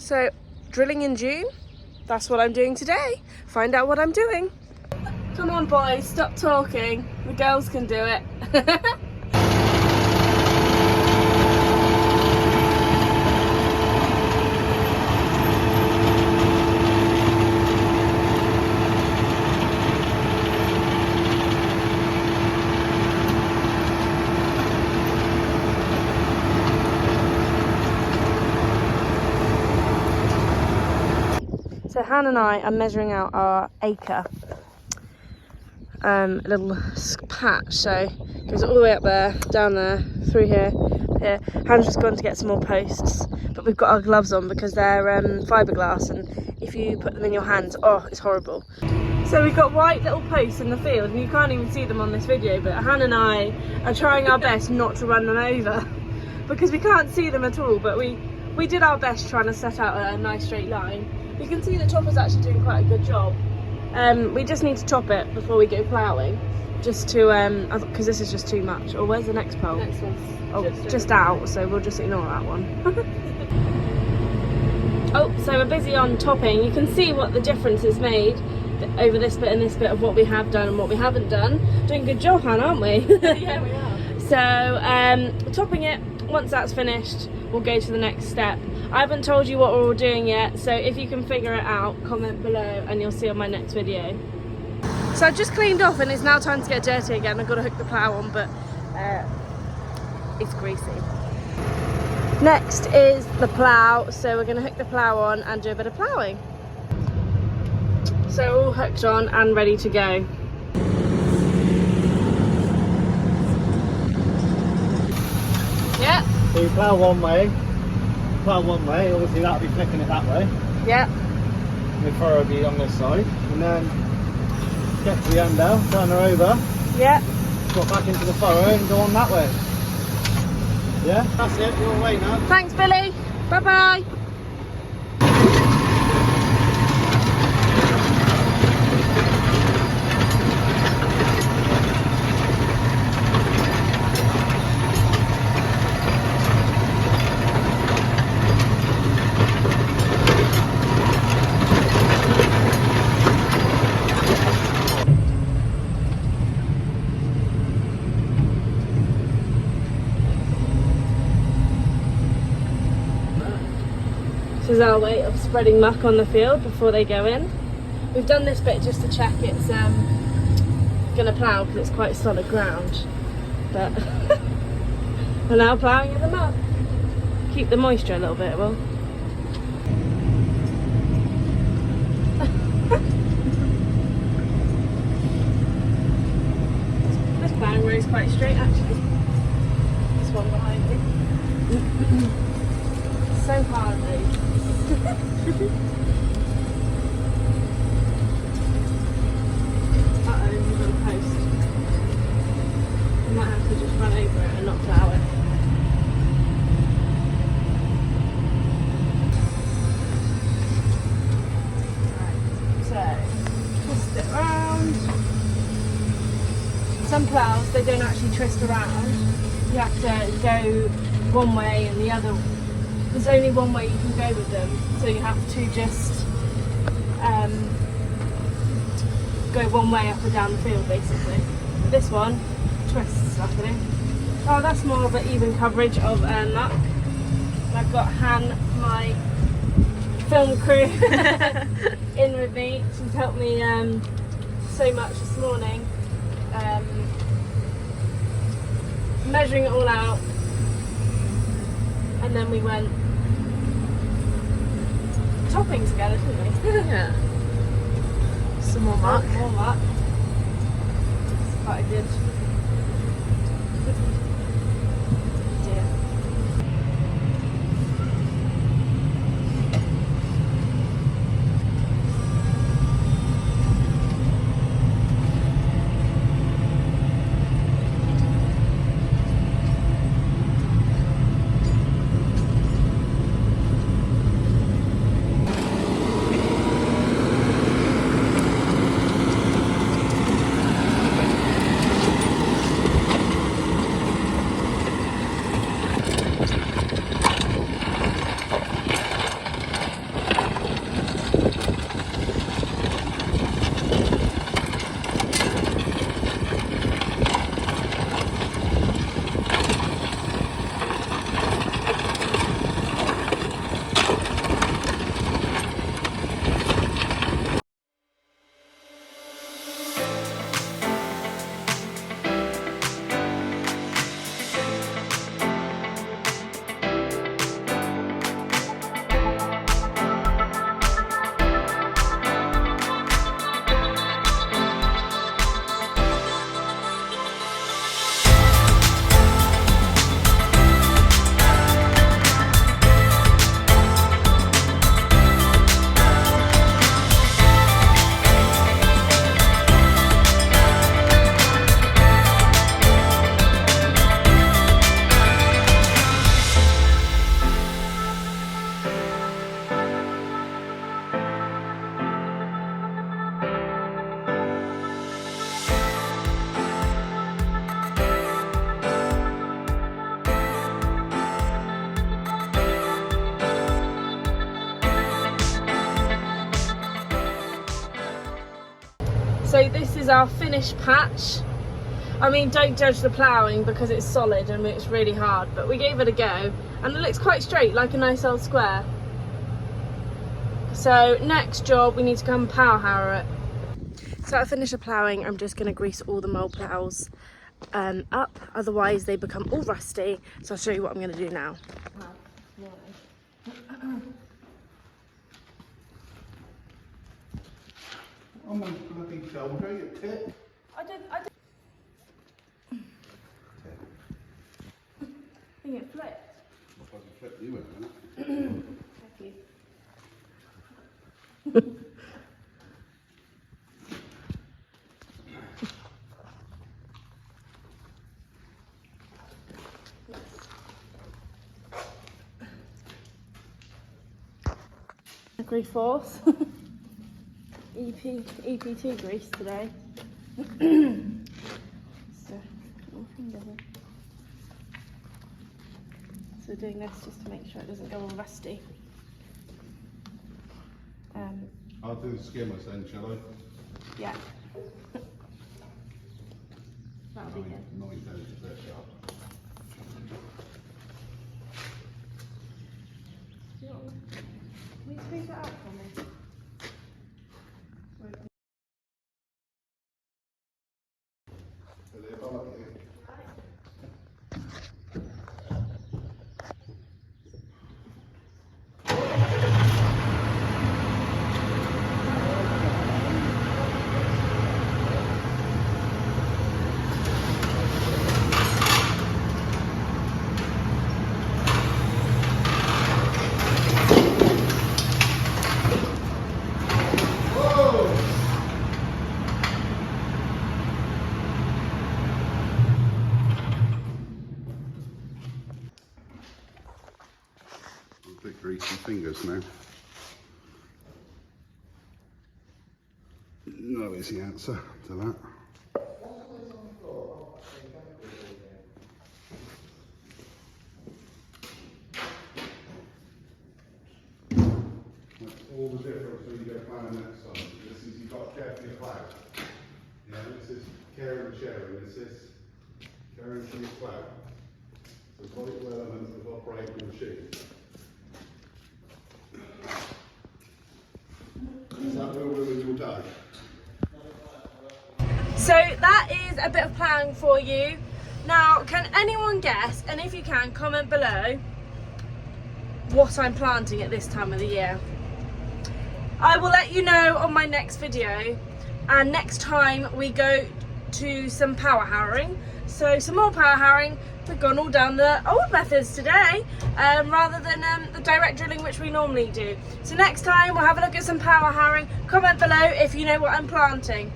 So, drilling in June, that's what I'm doing today. Find out what I'm doing. Come on boys, stop talking. The girls can do it. So Han and I are measuring out our acre, a little patch, so it goes all the way up there, down there, through here, here. Han's just gone to get some more posts, but we've got our gloves on because they're fiberglass, and if you put them in your hands, oh, it's horrible. So we've got white little posts in the field, and you can't even see them on this video, but Han and I are trying our best not to run them over because we can't see them at all, but we did our best trying to set out a nice straight line. You can see the chopper's actually doing quite a good job. We just need to top it before we go ploughing, just to, because this is just too much. Or where's the next pole? Next one's just out, so we'll just ignore that one. Oh, so we're busy on topping. You can see what the difference is made over this bit and this bit of what we have done and what we haven't done. Doing a good job, Han, aren't we? Yeah, we are. So, topping it, once that's finished, we'll go to the next step. I haven't told you what we're all doing yet, so if you can figure it out, comment below and you'll see on my next video. So I've just cleaned off and it's now time to get dirty again. I've got to hook the plough on, but it's greasy. Next is the plough, so we're going to hook the plough on and do a bit of ploughing. So all hooked on and ready to go. Yeah. So you plough one way, obviously that'll be flicking it that way. Yeah. The furrow will be on this side, and then get to the end now, turn her over, Yeah. go back into the furrow and go on that way. Yeah, that's it, you're away now. Thanks, Billy. Bye-bye. This is our way of spreading muck on the field before they go in. We've done this bit just to check it's going to plough because it's quite solid ground. But we're now ploughing in the muck. Keep the moisture a little bit, it will. This ploughing row is quite straight actually. This one behind me. So hard, though. Uh-oh, we've got a post. We might have to just run over it and not plough it. Right, so twist it around. Some ploughs, they don't actually twist around. You have to go one way and the other. There's only one way you can go with them, so you have to just go one way up and down the field basically. But this one twists, luckily. Oh, that's more of an even coverage of muck. And I've got Han, my film crew, in with me. She's helped me so much this morning, measuring it all out, and then we went topping together, didn't we? Yeah. Some more muck. More muck. It's quite good. Dear. So this is our finished patch. I mean, don't judge the ploughing because it's solid and it's really hard, but we gave it a go and it looks quite straight, like a nice old square. So next job, we need to come power harrow it. So I finish the ploughing, I'm just going to grease all the mole ploughs up, otherwise they become all rusty. So I'll show you what I'm going to do now. Oh my bloody shoulder, you tit. I think it flipped. Looks like it flipped you in a minute. Thank you. Grease force. EPT grease today. So doing this just to make sure it doesn't go all rusty. I'll do the skimmers then, shall I? Yeah. That'll be good. 9 days is their sharp. Can you squeeze that out for me? So they're like it. Bit greasy fingers now. No is the answer to that. That's all the difference when you go planning next time. This is, you've got to carefully plough. Yeah, this is care and sharing. This is care and share plough. So vital elements of operating the machine. Is that where we're in your day? So that is a bit of ploughing for you. Now, can anyone guess, and if you can, comment below, what I'm planting at this time of the year? I will let you know on my next video, and next time we go to some power harrowing. So some more power harrowing. We've gone all down the old methods today, rather than the direct drilling which we normally do. So next time we'll have a look at some power harrowing. Comment below if you know what I'm planting.